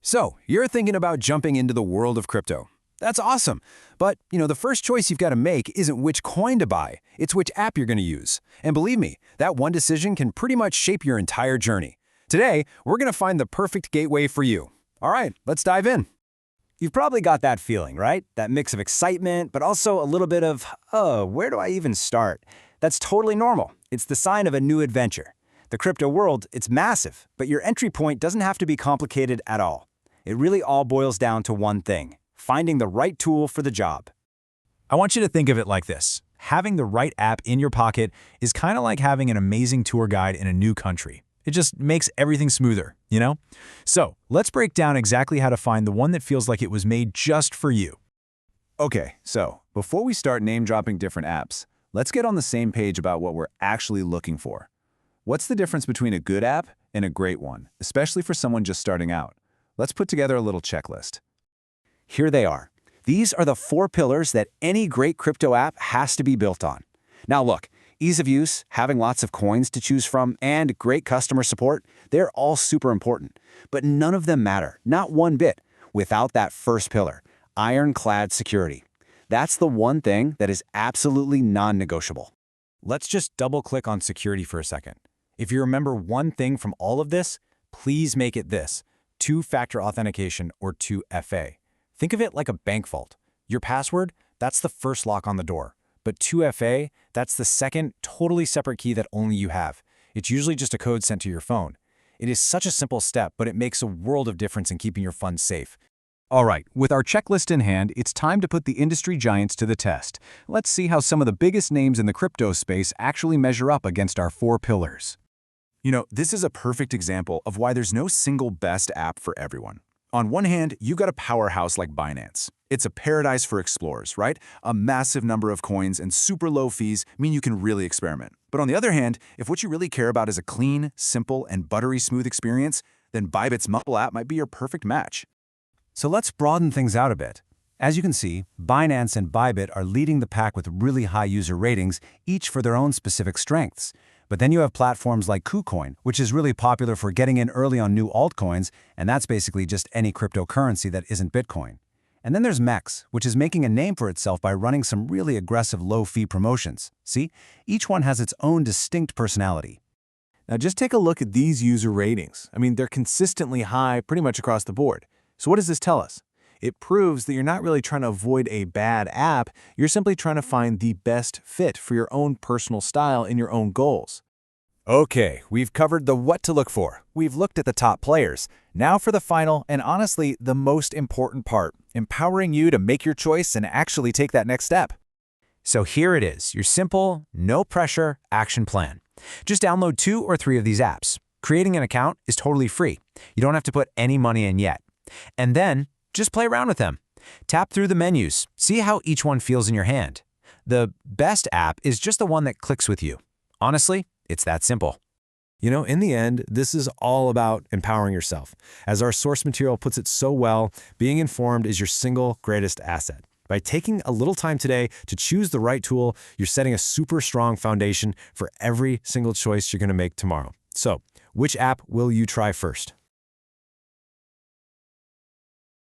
So, you're thinking about jumping into the world of crypto. That's awesome. But, the first choice you've got to make isn't which coin to buy, it's which app you're going to use. And believe me, that one decision can pretty much shape your entire journey. Today, we're going to find the perfect gateway for you. All right, let's dive in. You've probably got that feeling, right? That mix of excitement, but also a little bit of, oh, where do I even start? That's totally normal. It's the sign of a new adventure. The crypto world, it's massive, but your entry point doesn't have to be complicated at all. It really all boils down to one thing: finding the right tool for the job. I want you to think of it like this. Having the right app in your pocket is kind of like having an amazing tour guide in a new country. It just makes everything smoother, you know? So, let's break down exactly how to find the one that feels like it was made just for you. Okay, so before we start name-dropping different apps, let's get on the same page about what we're actually looking for. What's the difference between a good app and a great one, especially for someone just starting out? Let's put together a little checklist. Here they are. These are the 4 pillars that any great crypto app has to be built on. Now look, ease of use, having lots of coins to choose from, and great customer support, they're all super important. But none of them matter, not one bit, without that first pillar: ironclad security. That's the one thing that is absolutely non-negotiable. Let's just double-click on security for a second. If you remember one thing from all of this, please make it this: two-factor authentication, or 2FA. Think of it like a bank vault. Your password, that's the first lock on the door. But 2FA, that's the second, totally separate key that only you have. It's usually just a code sent to your phone. It is such a simple step, but it makes a world of difference in keeping your funds safe. All right, with our checklist in hand, it's time to put the industry giants to the test. Let's see how some of the biggest names in the crypto space actually measure up against our 4 pillars. This is a perfect example of why there's no single best app for everyone. On one hand, you've got a powerhouse like Binance. It's a paradise for explorers, right? A massive number of coins and super low fees mean you can really experiment. But on the other hand, if what you really care about is a clean, simple, and buttery smooth experience, then Bybit's mobile app might be your perfect match. So let's broaden things out a bit. As you can see, Binance and Bybit are leading the pack with really high user ratings, each for their own specific strengths. But then you have platforms like KuCoin, which is really popular for getting in early on new altcoins, and that's basically just any cryptocurrency that isn't Bitcoin. And then there's MEX, which is making a name for itself by running some really aggressive low-fee promotions. See, each one has its own distinct personality. Now just take a look at these user ratings. They're consistently high pretty much across the board. So what does this tell us? It proves that you're not really trying to avoid a bad app, you're simply trying to find the best fit for your own personal style and your own goals. Okay, we've covered the what to look for. We've looked at the top players. Now for the final and honestly the most important part: empowering you to make your choice and actually take that next step. So here it is, your simple, no-pressure action plan. Just download 2 or 3 of these apps. Creating an account is totally free. You don't have to put any money in yet. And then, just play around with them. Tap through the menus, see how each one feels in your hand. The best app is just the one that clicks with you. Honestly, it's that simple. In the end, this is all about empowering yourself. As our source material puts it so well, being informed is your single greatest asset. By taking a little time today to choose the right tool, you're setting a super strong foundation for every single choice you're going to make tomorrow. So, which app will you try first?